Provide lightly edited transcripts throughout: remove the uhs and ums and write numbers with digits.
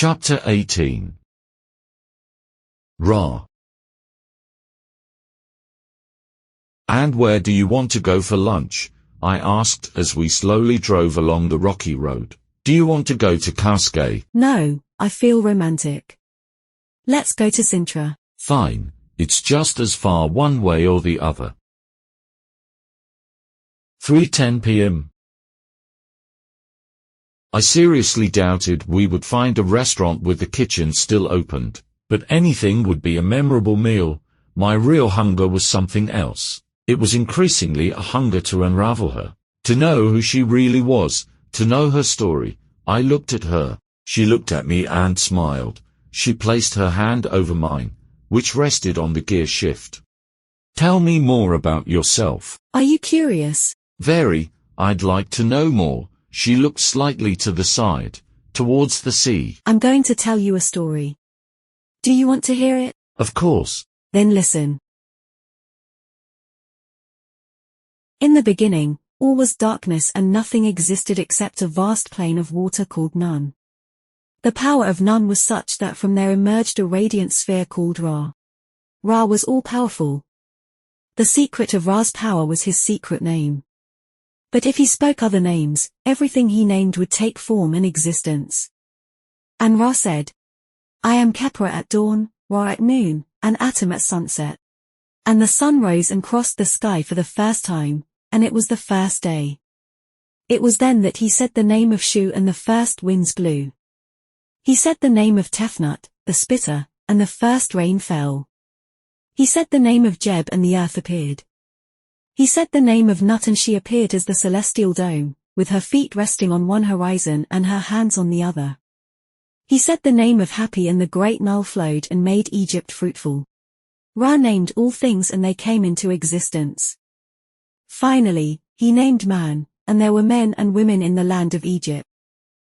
Chapter 18. Ra. "And where do you want to go for lunch?" I asked as we slowly drove along the rocky road. "Do you want to go to Cascais?" "No, I feel romantic. Let's go to Sintra." "Fine, it's just as far one way or the other." 3:10 p.m. I seriously doubted we would find a restaurant with the kitchen still opened, but anything would be a memorable meal. My real hunger was something else. It was increasingly a hunger to unravel her, to know who she really was, to know her story. I looked at her. She looked at me and smiled. She placed her hand over mine, which rested on the gear shift. "Tell me more about yourself." "Are you curious?" "Very. I'd like to know more." She looked slightly to the side, towards the sea. "I'm going to tell you a story. Do you want to hear it?" "Of course." "Then listen. In the beginning, all was darkness and nothing existed except a vast plain of water called Nun. The power of Nun was such that from there emerged a radiant sphere called Ra. Ra was all-powerful. The secret of Ra's power was his secret name. But if he spoke other names, everything he named would take form and existence. And Ra said, "I am Khepra at dawn, Ra at noon, and Atum at sunset." And the sun rose and crossed the sky for the first time, and it was the first day. It was then that he said the name of Shu and the first winds blew. He said the name of Tefnut, the spitter, and the first rain fell. He said the name of Jeb and the earth appeared. He said the name of Nut and she appeared as the celestial dome, with her feet resting on one horizon and her hands on the other. He said the name of Happy and the great Nile flowed and made Egypt fruitful. Ra named all things and they came into existence. Finally, he named man, and there were men and women in the land of Egypt.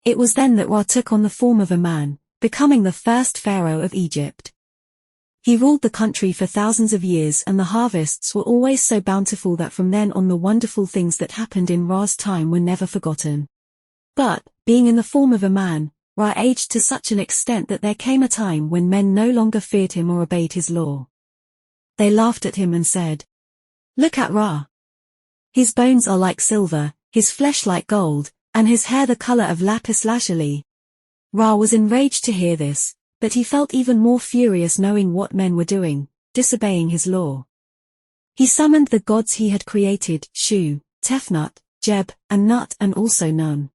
It was then that Ra took on the form of a man, becoming the first pharaoh of Egypt. He ruled the country for thousands of years and the harvests were always so bountiful that from then on the wonderful things that happened in Ra's time were never forgotten. But, being in the form of a man, Ra aged to such an extent that there came a time when men no longer feared him or obeyed his law. They laughed at him and said, "Look at Ra. His bones are like silver, his flesh like gold, and his hair the color of lapis lazuli." Ra was enraged to hear this, but he felt even more furious knowing what men were doing, disobeying his law. He summoned the gods he had created, Shu, Tefnut, Jeb, and Nut and also Nun.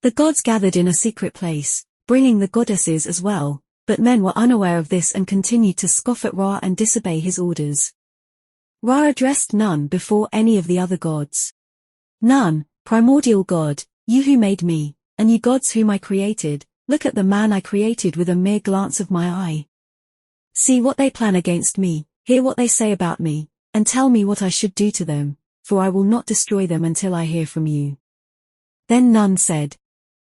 The gods gathered in a secret place, bringing the goddesses as well, but men were unaware of this and continued to scoff at Ra and disobey his orders. Ra addressed Nun before any of the other gods. "Nun, primordial God, you who made me, and you gods whom I created, look at the man I created with a mere glance of my eye. See what they plan against me, hear what they say about me, and tell me what I should do to them, for I will not destroy them until I hear from you." Then Nun said,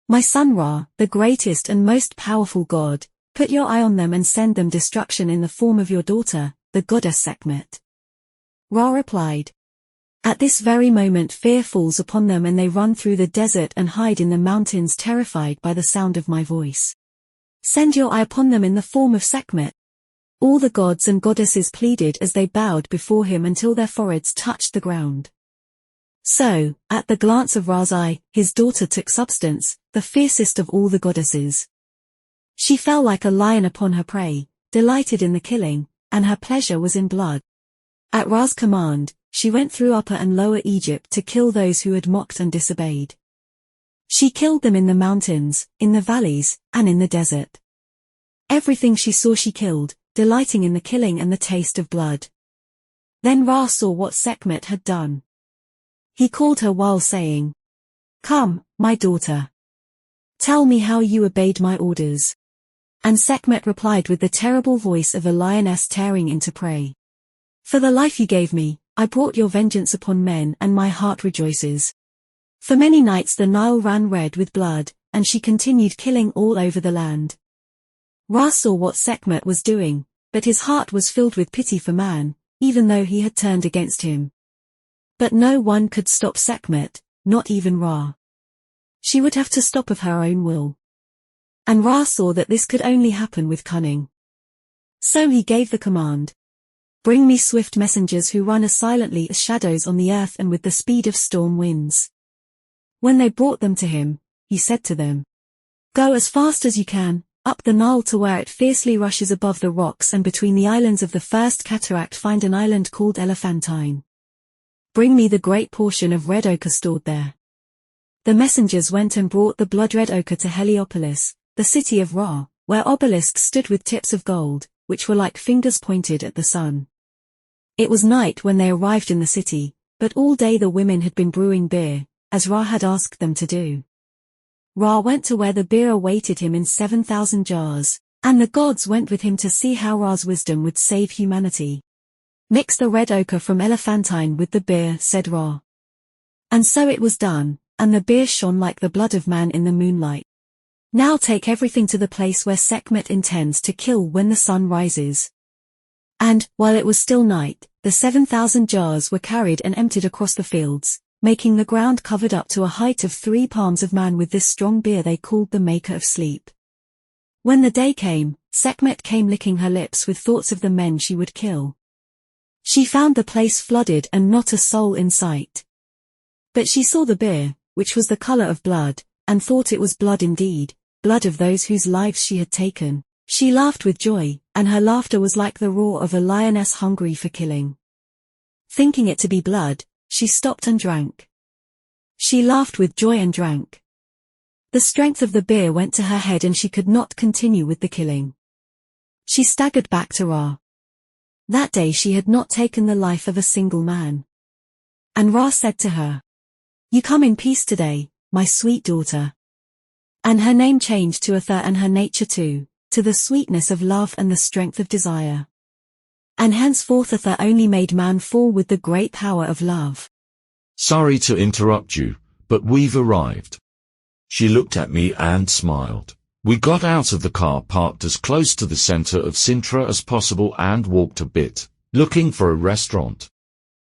"My son Ra, the greatest and most powerful God, put your eye on them and send them destruction in the form of your daughter, the goddess Sekhmet." Ra replied, "At this very moment fear falls upon them and they run through the desert and hide in the mountains terrified by the sound of my voice. Send your eye upon them in the form of Sekhmet." All the gods and goddesses pleaded as they bowed before him until their foreheads touched the ground. So, at the glance of Ra's eye, his daughter took substance, the fiercest of all the goddesses. She fell like a lion upon her prey, delighted in the killing, and her pleasure was in blood. At Ra's command, she went through Upper and Lower Egypt to kill those who had mocked and disobeyed. She killed them in the mountains, in the valleys, and in the desert. Everything she saw she killed, delighting in the killing and the taste of blood. Then Ra saw what Sekhmet had done. He called her while saying, "Come, my daughter. Tell me how you obeyed my orders." And Sekhmet replied with the terrible voice of a lioness tearing into prey. "For the life you gave me, I brought your vengeance upon men and my heart rejoices." For many nights the Nile ran red with blood, and she continued killing all over the land. Ra saw what Sekhmet was doing, but his heart was filled with pity for man, even though he had turned against him. But no one could stop Sekhmet, not even Ra. She would have to stop of her own will. And Ra saw that this could only happen with cunning. So he gave the command. Bring me swift messengers who run as silently as shadows on the earth and with the speed of storm winds. When they brought them to him, he said to them, Go as fast as you can, up the Nile to where it fiercely rushes above the rocks, and between the islands of the first cataract find an island called Elephantine. Bring me the great portion of red ochre stored there. The messengers went and brought the blood-red ochre to Heliopolis, the city of Ra, where obelisks stood with tips of gold, which were like fingers pointed at the sun. It was night when they arrived in the city, but all day the women had been brewing beer, as Ra had asked them to do. Ra went to where the beer awaited him in 7,000 jars, and the gods went with him to see how Ra's wisdom would save humanity. Mix the red ochre from Elephantine with the beer, said Ra. And so it was done, and the beer shone like the blood of man in the moonlight. Now take everything to the place where Sekhmet intends to kill when the sun rises. And, while it was still night, the 7,000 jars were carried and emptied across the fields, making the ground covered up to a height of 3 palms of man with this strong beer they called the Maker of Sleep. When the day came, Sekhmet came licking her lips with thoughts of the men she would kill. She found the place flooded and not a soul in sight. But she saw the beer, which was the color of blood, and thought it was blood indeed, blood of those whose lives she had taken. She laughed with joy, and her laughter was like the roar of a lioness hungry for killing. Thinking it to be blood, she stopped and drank. She laughed with joy and drank. The strength of the beer went to her head and she could not continue with the killing. She staggered back to Ra. That day she had not taken the life of a single man. And Ra said to her, You come in peace today, my sweet daughter. And her name changed to Atha, and her nature too, to the sweetness of love and the strength of desire. And henceforth Atha only made man fall with the great power of love. Sorry to interrupt you, but we've arrived. She looked at me and smiled. We got out of the car parked as close to the center of Sintra as possible and walked a bit, looking for a restaurant.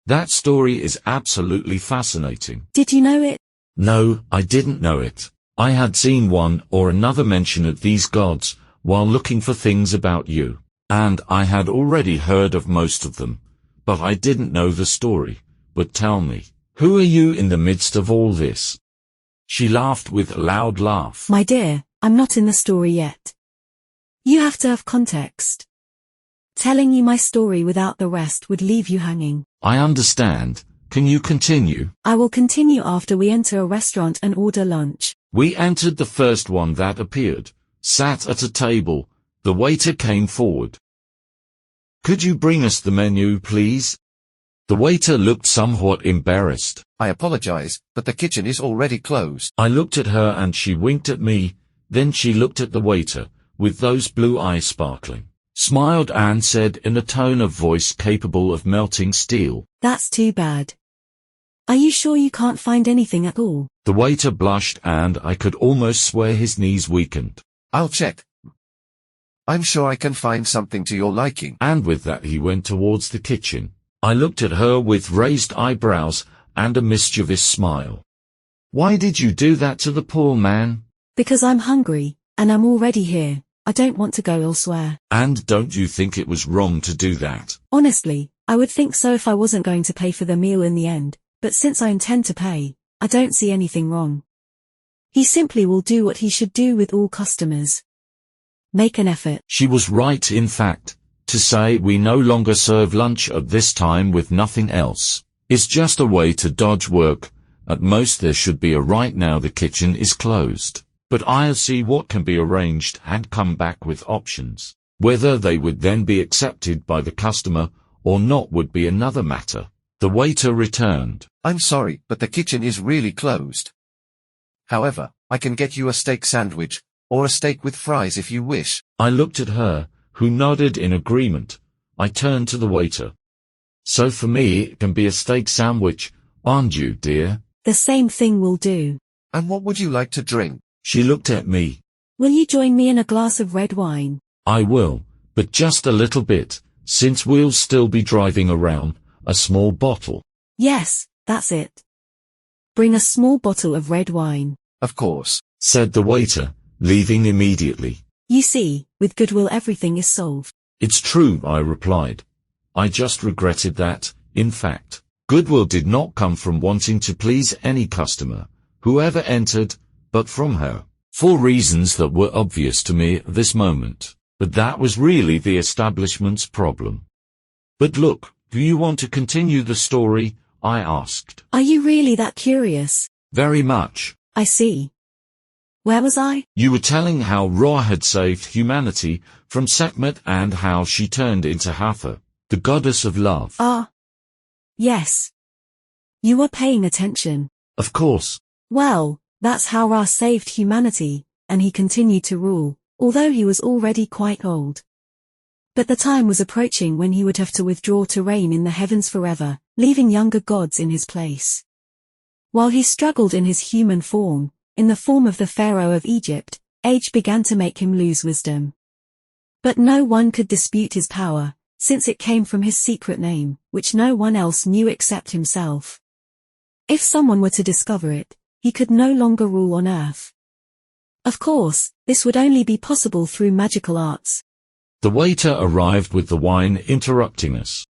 That story is absolutely fascinating. Did you know it? No, I didn't know it. I had seen one or another mention of these gods while looking for things about you, and I had already heard of most of them, but I didn't know the story. But tell me, who are you in the midst of all this? She laughed with a loud laugh. My dear, I'm not in the story yet. You have to have context. Telling you my story without the rest would leave you hanging. I understand. Can you continue? I will continue after we enter a restaurant and order lunch. We entered the first one that appeared, sat at a table. The waiter came forward. Could you bring us the menu, please? The waiter looked somewhat embarrassed. I apologize, but the kitchen is already closed. I looked at her and she winked at me, then she looked at the waiter, with those blue eyes sparkling, smiled and said in a tone of voice capable of melting steel, That's too bad. Are you sure you can't find anything at all? The waiter blushed and I could almost swear his knees weakened. I'll check. I'm sure I can find something to your liking. And with that he went towards the kitchen. I looked at her with raised eyebrows and a mischievous smile. Why did you do that to the poor man? Because I'm hungry, and I'm already here. I don't want to go elsewhere. And don't you think it was wrong to do that? Honestly, I would think so if I wasn't going to pay for the meal in the end, but since I intend to pay, I don't see anything wrong. He simply will do what he should do with all customers. Make an effort. She was right, in fact. To say we no longer serve lunch at this time with nothing else is just a way to dodge work. At most there should be a right now the kitchen is closed, but I'll see what can be arranged and come back with options. Whether they would then be accepted by the customer or not would be another matter. The waiter returned. I'm sorry, but the kitchen is really closed. However, I can get you a steak sandwich, or a steak with fries if you wish. I looked at her, who nodded in agreement. I turned to the waiter. So for me it can be a steak sandwich, aren't you, dear? The same thing will do. And what would you like to drink? She looked at me. Will you join me in a glass of red wine? I will, but just a little bit, since we'll still be driving around. A small bottle. Yes, that's it. Bring a small bottle of red wine. Of course, said the waiter, leaving immediately. You see, with goodwill everything is solved. It's true, I replied. I just regretted that, in fact, goodwill did not come from wanting to please any customer, whoever entered, but from her. For reasons that were obvious to me at this moment. But that was really the establishment's problem. But look, do you want to continue the story? I asked. Are you really that curious? Very much. I see. Where was I? You were telling how Ra had saved humanity from Sekhmet and how she turned into Hathor, the goddess of love. Ah. Yes. You were paying attention. Of course. Well, that's how Ra saved humanity, and he continued to rule, although he was already quite old. But the time was approaching when he would have to withdraw to reign in the heavens forever, leaving younger gods in his place. While he struggled in his human form, in the form of the Pharaoh of Egypt, age began to make him lose wisdom. But no one could dispute his power, since it came from his secret name, which no one else knew except himself. If someone were to discover it, he could no longer rule on earth. Of course, this would only be possible through magical arts. The waiter arrived with the wine, interrupting us.